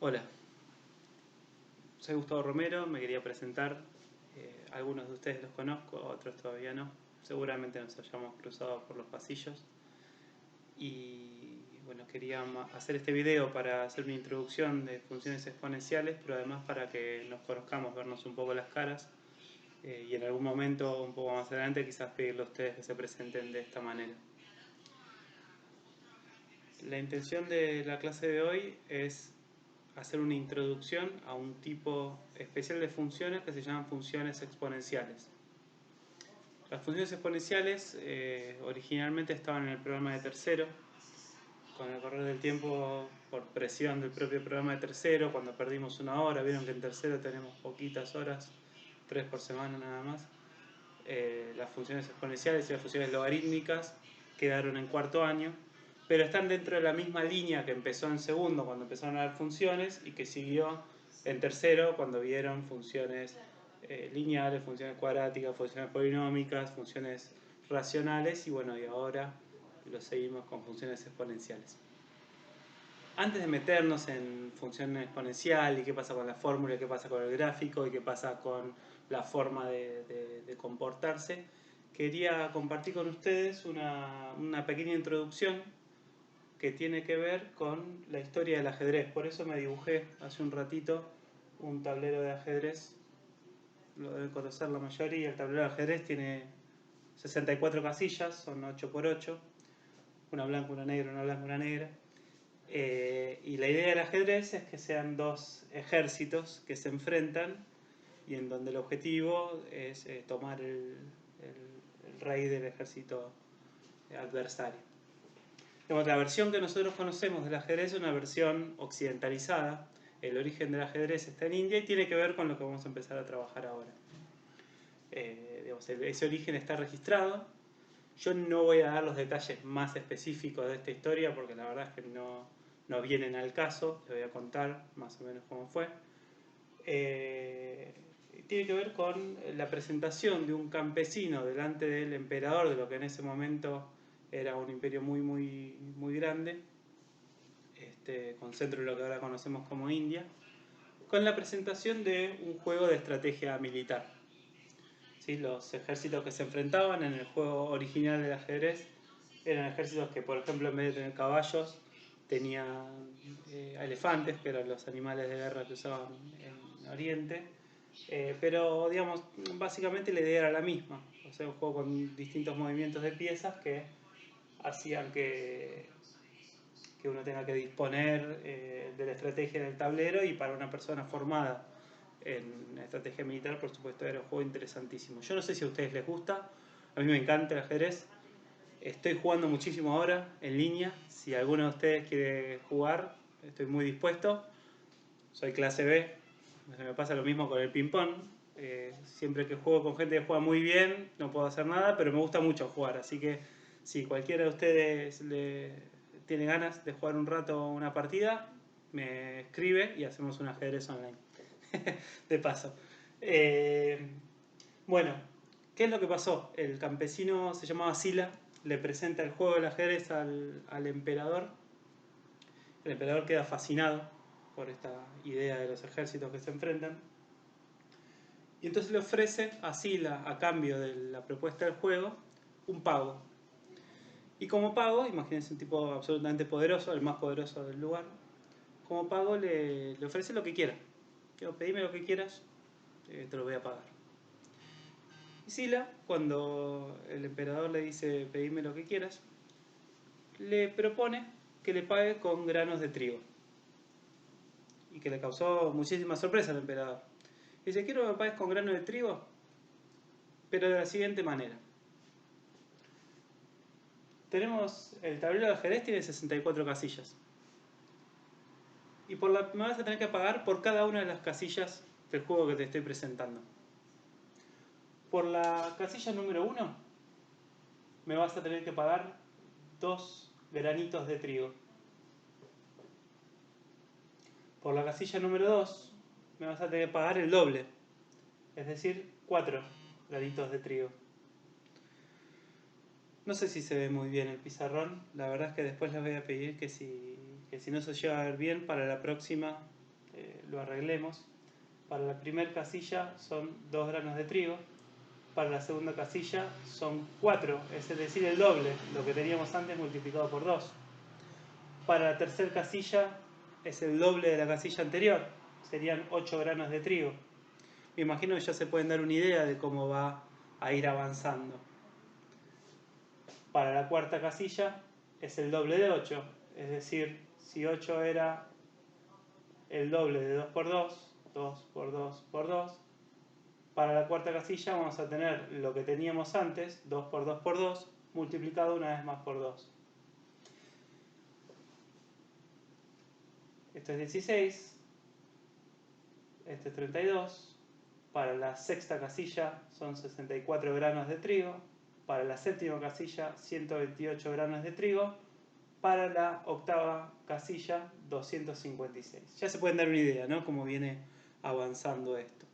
Hola, soy Gustavo Romero, me quería presentar. Algunos de ustedes los conozco, otros todavía no. Seguramente nos hayamos cruzado por los pasillos. Y bueno, quería hacer este video para hacer una introducción de funciones exponenciales, pero además para que nos conozcamos, vernos un poco las caras. Y en algún momento, un poco más adelante, quizás pedirle a ustedes que se presenten de esta manera. La intención de la clase de hoy es hacer una introducción a un tipo especial de funciones que se llaman funciones exponenciales. Las funciones exponenciales originalmente estaban en el programa de tercero. Con el correr del tiempo, por presión del propio programa de tercero, cuando perdimos una hora, vieron que en tercero tenemos poquitas horas, 3 por semana nada más. Las funciones exponenciales y las funciones logarítmicas quedaron en cuarto año, pero están dentro de la misma línea que empezó en segundo cuando empezaron a dar funciones y que siguió en tercero cuando vieron funciones lineales, funciones cuadráticas, funciones polinómicas, funciones racionales y bueno, y ahora lo seguimos con funciones exponenciales. Antes de meternos en función exponencial y qué pasa con la fórmula, y qué pasa con el gráfico y qué pasa con la forma de comportarse, quería compartir con ustedes una pequeña introducción que tiene que ver con la historia del ajedrez. Por eso me dibujé hace un ratito un tablero de ajedrez. Lo deben conocer la mayoría. El tablero de ajedrez tiene 64 casillas, son 8 por 8. Una blanca, una negra, una blanca, una negra. Y la idea del ajedrez es que sean dos ejércitos que se enfrentan y en donde el objetivo es tomar el rey del ejército adversario. La versión que nosotros conocemos del ajedrez es una versión occidentalizada. El origen del ajedrez está en India y tiene que ver con lo que vamos a empezar a trabajar ahora. Ese origen está registrado. Yo no voy a dar los detalles más específicos de esta historia porque la verdad es que no vienen al caso. Les voy a contar más o menos cómo fue. Tiene que ver con la presentación de un campesino delante del emperador de lo que en ese momento era un imperio muy grande, con centro en lo que ahora conocemos como India, con la presentación de un juego de estrategia militar. ¿Sí? Los ejércitos que se enfrentaban en el juego original del ajedrez eran ejércitos que, por ejemplo, en vez de tener caballos, tenían elefantes, que eran los animales de guerra que usaban en Oriente. Pero, digamos, básicamente la idea era la misma. O sea, un juego con distintos movimientos de piezas que hacían que uno tenga que disponer de la estrategia del tablero, y para una persona formada en estrategia militar, por supuesto, era un juego interesantísimo. Yo no sé si a ustedes les gusta, a mí me encanta el ajedrez. Estoy jugando muchísimo ahora en línea. Si alguno de ustedes quiere jugar, estoy muy dispuesto. Soy clase B. Me pasa lo mismo con el ping-pong. Siempre que juego con gente que juega muy bien, no puedo hacer nada, pero me gusta mucho jugar. Así que si cualquiera de ustedes tiene ganas de jugar un rato una partida, me escribe y hacemos un ajedrez online. De paso. Bueno, ¿qué es lo que pasó? El campesino se llamaba Sila, le presenta el juego del ajedrez al emperador. El emperador queda fascinado por esta idea de los ejércitos que se enfrentan. Y entonces le ofrece a Sila, a cambio de la propuesta del juego, un pago. Y como pago, imagínense un tipo absolutamente poderoso, el más poderoso del lugar, como pago le ofrece lo que quiera. Pedime lo que quieras, te lo voy a pagar. Y Sila, cuando el emperador le dice pedime lo que quieras, le propone que le pague con granos de trigo. Y que le causó muchísima sorpresa al emperador. Dice, quiero que me pagues con granos de trigo, pero de la siguiente manera. Tenemos, el tablero de ajedrez tiene 64 casillas. Y me vas a tener que pagar por cada una de las casillas del juego que te estoy presentando. Por la casilla número 1 me vas a tener que pagar 2 granitos de trigo. Por la casilla número 2 me vas a tener que pagar el doble, es decir, 4 granitos de trigo. No sé si se ve muy bien el pizarrón, la verdad es que después les voy a pedir que si no se llega a ver bien, para la próxima lo arreglemos. Para la primera casilla son 2 granos de trigo. Para la segunda casilla son 4, es decir, el doble, lo que teníamos antes multiplicado por 2. Para la tercera casilla es el doble de la casilla anterior, serían 8 granos de trigo. Me imagino que ya se pueden dar una idea de cómo va a ir avanzando. Para la cuarta casilla es el doble de 8, es decir, si 8 era el doble de 2 por 2, 2 por 2 por 2, para la cuarta casilla vamos a tener lo que teníamos antes, 2 por 2 por 2, multiplicado una vez más por 2. Esto es 16, esto es 32. Para la sexta casilla son 64 granos de trigo. Para la séptima casilla, 128 granos de trigo. Para la octava casilla, 256. Ya se pueden dar una idea, ¿no? Cómo viene avanzando esto.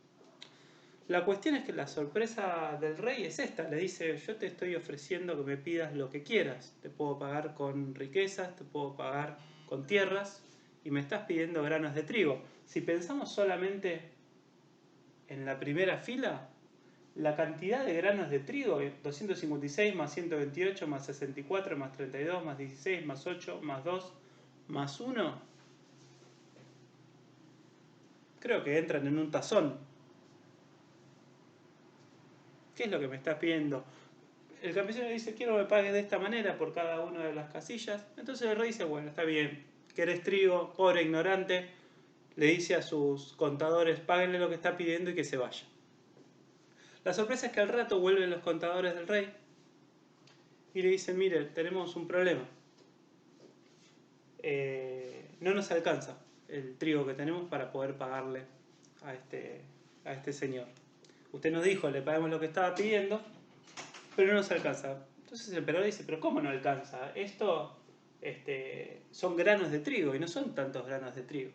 La cuestión es que la sorpresa del rey es esta. Le dice, yo te estoy ofreciendo que me pidas lo que quieras. Te puedo pagar con riquezas, te puedo pagar con tierras, y me estás pidiendo granos de trigo. Si pensamos solamente en la primera fila, la cantidad de granos de trigo, 256 más 128 más 64 más 32 más 16 más 8 más 2 más 1, creo que entran en un tazón. ¿Qué es lo que me estás pidiendo? El campesino le dice, quiero que me pagues de esta manera por cada una de las casillas. Entonces el rey dice, bueno, está bien, querés trigo, pobre ignorante. Le dice a sus contadores, páguenle lo que está pidiendo y que se vaya. La sorpresa es que al rato vuelven los contadores del rey y le dicen, mire, tenemos un problema. No nos alcanza el trigo que tenemos para poder pagarle a este señor. Usted nos dijo, le pagamos lo que estaba pidiendo, pero no nos alcanza. Entonces el emperador dice, pero ¿cómo no alcanza? Esto son granos de trigo y no son tantos granos de trigo.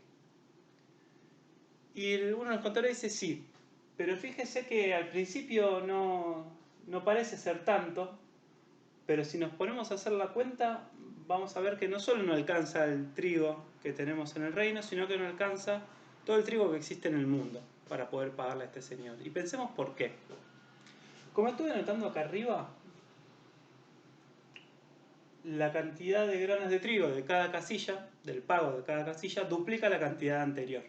Y uno de los contadores dice, sí, pero fíjese que al principio no parece ser tanto, pero si nos ponemos a hacer la cuenta, vamos a ver que no solo no alcanza el trigo que tenemos en el reino, sino que no alcanza todo el trigo que existe en el mundo para poder pagarle a este señor. Y pensemos por qué. Como estuve anotando acá arriba, la cantidad de granos de trigo de cada casilla, del pago de cada casilla, duplica la cantidad anterior.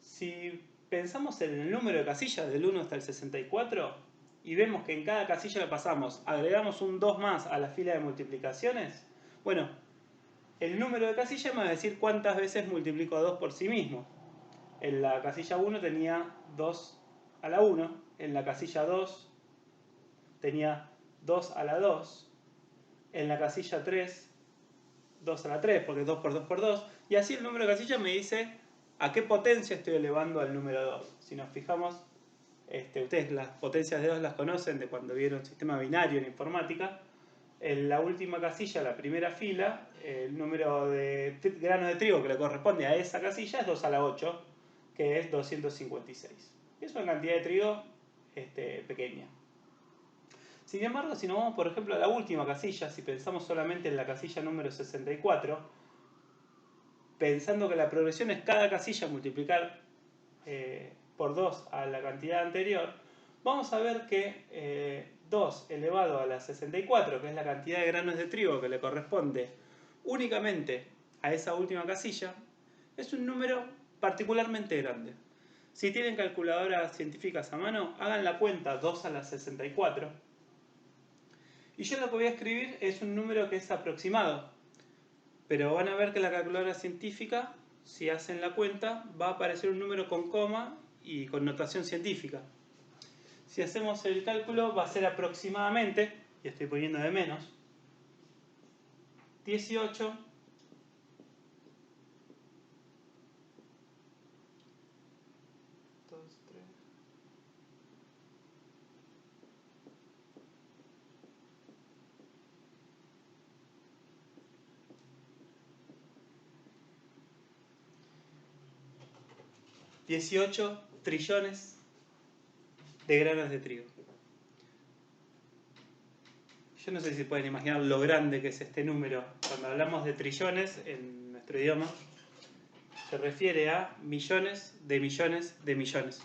Si pensamos en el número de casillas del 1 hasta el 64 y vemos que en cada casilla que pasamos agregamos un 2 más a la fila de multiplicaciones, bueno, el número de casillas me va a decir cuántas veces multiplico a 2 por sí mismo. En la casilla 1 tenía 2 a la 1, en la casilla 2 tenía 2 a la 2, en la casilla 3 2 a la 3, porque 2 por 2 por 2, y así el número de casillas me dice a qué potencia estoy elevando al número 2. Si nos fijamos, ustedes las potencias de 2 las conocen de cuando vieron sistema binario en informática. En la última casilla, la primera fila, el número de granos de trigo que le corresponde a esa casilla es 2 a la 8, que es 256. Es una cantidad de trigo pequeña. Sin embargo, si nos vamos, por ejemplo, a la última casilla, si pensamos solamente en la casilla número 64, pensando que la progresión es cada casilla multiplicar por 2 a la cantidad anterior, vamos a ver que 2 elevado a la 64, que es la cantidad de granos de trigo que le corresponde únicamente a esa última casilla, es un número particularmente grande. Si tienen calculadoras científicas a mano, hagan la cuenta 2 a la 64. Y yo lo que voy a escribir es un número que es aproximado. Pero van a ver que la calculadora científica, si hacen la cuenta, va a aparecer un número con coma y con notación científica. Si hacemos el cálculo, va a ser aproximadamente, y estoy poniendo de menos, 18 18 trillones de granos de trigo. Yo no sé si pueden imaginar lo grande que es este número. Cuando hablamos de trillones en nuestro idioma, se refiere a millones de millones de millones.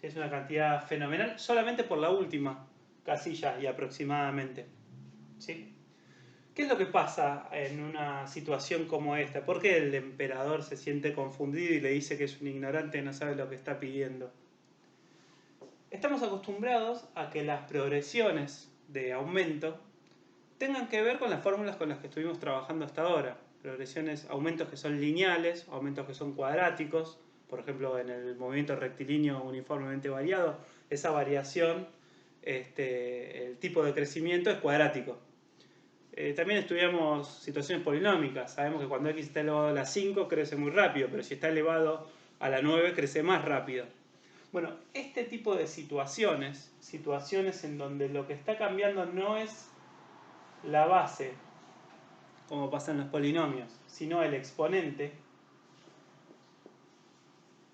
¿Sí? Es una cantidad fenomenal solamente por la última casilla y aproximadamente. ¿Sí? ¿Qué es lo que pasa en una situación como esta? ¿Por qué el emperador se siente confundido y le dice que es un ignorante y no sabe lo que está pidiendo? Estamos acostumbrados a que las progresiones de aumento tengan que ver con las fórmulas con las que estuvimos trabajando hasta ahora. Progresiones, aumentos que son lineales, aumentos que son cuadráticos, por ejemplo en el movimiento rectilíneo uniformemente variado, esa variación, el tipo de crecimiento es cuadrático. También estudiamos situaciones polinómicas, sabemos que cuando x está elevado a la 5 crece muy rápido, pero si está elevado a la 9 crece más rápido. Bueno, este tipo de situaciones en donde lo que está cambiando no es la base, como pasa en los polinomios, sino el exponente,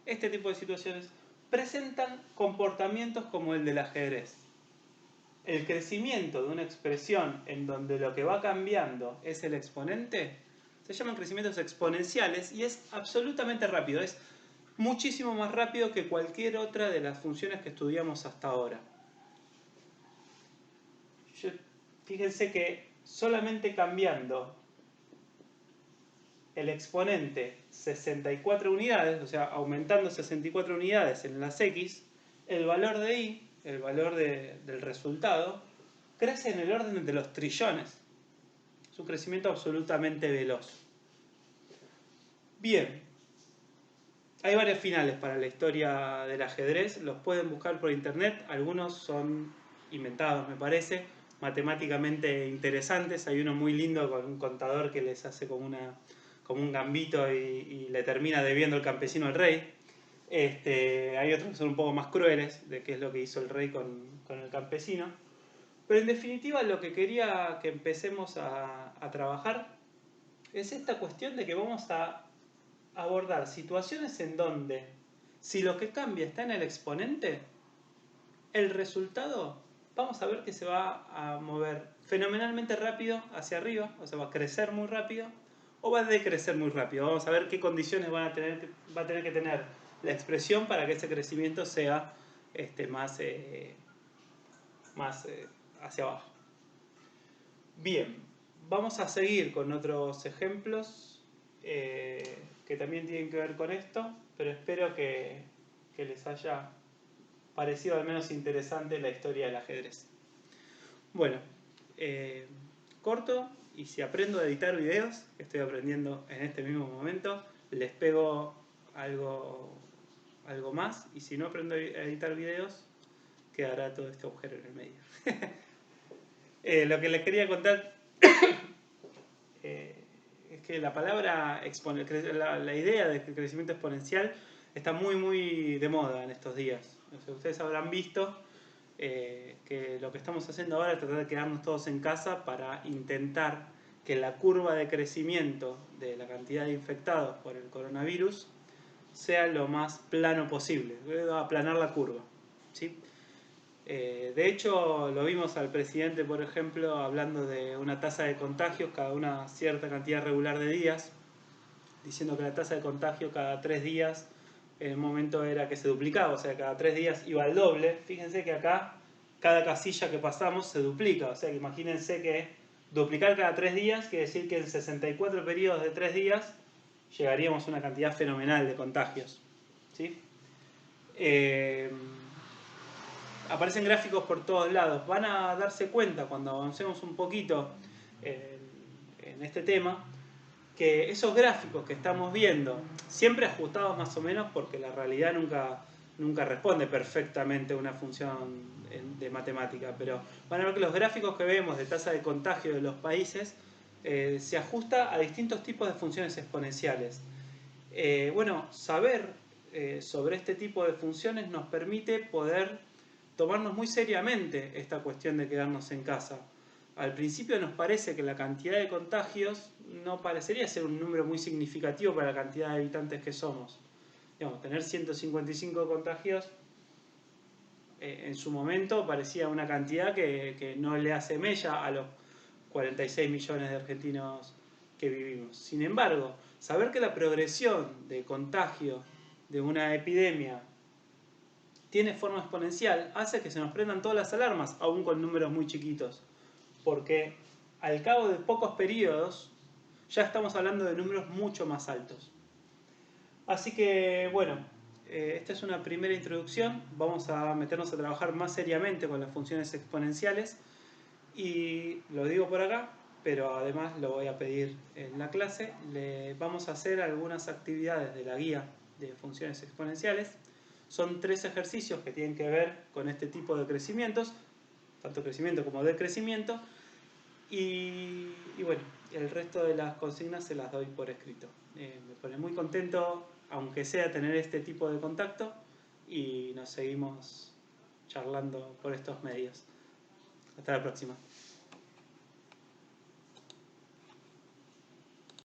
este tipo de situaciones presentan comportamientos como el del ajedrez. El crecimiento de una expresión en donde lo que va cambiando es el exponente se llaman crecimientos exponenciales y es absolutamente rápido, es muchísimo más rápido que cualquier otra de las funciones que estudiamos hasta ahora. Fíjense que solamente cambiando el exponente 64 unidades, o sea, aumentando 64 unidades en las x, el valor de y, el valor del resultado, crece en el orden de los trillones. Es un crecimiento absolutamente veloz. Bien, hay varios finales para la historia del ajedrez, los pueden buscar por internet, algunos son inventados, me parece, matemáticamente interesantes. Hay uno muy lindo con un contador que les hace como un gambito y le termina debiendo el campesino al rey. Hay otros que son un poco más crueles, de qué es lo que hizo el rey con el campesino. Pero en definitiva lo que quería que empecemos a trabajar es esta cuestión de que vamos a abordar situaciones en donde, si lo que cambia está en el exponente, el resultado, vamos a ver que se va a mover fenomenalmente rápido hacia arriba, o sea, va a crecer muy rápido, o va a decrecer muy rápido. Vamos a ver qué condiciones va a tener que tener la expresión para que ese crecimiento sea más hacia abajo. Bien, vamos a seguir con otros ejemplos que también tienen que ver con esto, pero espero que les haya parecido al menos interesante la historia del ajedrez. Bueno, corto, y si aprendo a editar videos, que estoy aprendiendo en este mismo momento, les pego algo más, y si no aprendo a editar videos, quedará todo este agujero en el medio. Lo que les quería contar es que la palabra la idea de crecimiento exponencial está muy muy de moda en estos días. O sea, ustedes habrán visto que lo que estamos haciendo ahora es tratar de quedarnos todos en casa para intentar que la curva de crecimiento de la cantidad de infectados por el coronavirus sea lo más plano posible, aplanar la curva, ¿sí? De hecho, lo vimos al presidente, por ejemplo, hablando de una tasa de contagios cada una cierta cantidad regular de días, diciendo que la tasa de contagio cada 3 días en el momento era que se duplicaba, o sea, cada 3 días iba al doble. Fíjense que acá cada casilla que pasamos se duplica, o sea, que imagínense que duplicar cada 3 días quiere decir que en 64 periodos de 3 días llegaríamos a una cantidad fenomenal de contagios, ¿sí? Aparecen gráficos por todos lados. Van a darse cuenta cuando avancemos un poquito en este tema que esos gráficos que estamos viendo, siempre ajustados más o menos porque la realidad nunca responde perfectamente a una función de matemática, pero van a ver que los gráficos que vemos de tasa de contagio de los países se ajusta a distintos tipos de funciones exponenciales. Bueno, saber sobre este tipo de funciones nos permite poder tomarnos muy seriamente esta cuestión de quedarnos en casa. Al principio nos parece que la cantidad de contagios no parecería ser un número muy significativo para la cantidad de habitantes que somos. Digamos, tener 155 contagios en su momento parecía una cantidad que no le hace mella a los 46 millones de argentinos que vivimos. Sin embargo, Saber que la progresión de contagio de una epidemia tiene forma exponencial hace que se nos prendan todas las alarmas, aún con números muy chiquitos. Porque al cabo de pocos periodos ya estamos hablando de números mucho más altos. Así que bueno, esta es una primera introducción. Vamos a meternos a trabajar más seriamente con las funciones exponenciales. Y lo digo por acá, pero además lo voy a pedir en la clase. Vamos a hacer algunas actividades de la guía de funciones exponenciales. Son 3 ejercicios que tienen que ver con este tipo de crecimientos, tanto crecimiento como decrecimiento. Y bueno, el resto de las consignas se las doy por escrito. Me pone muy contento, aunque sea tener este tipo de contacto, y nos seguimos charlando por estos medios. Hasta la próxima.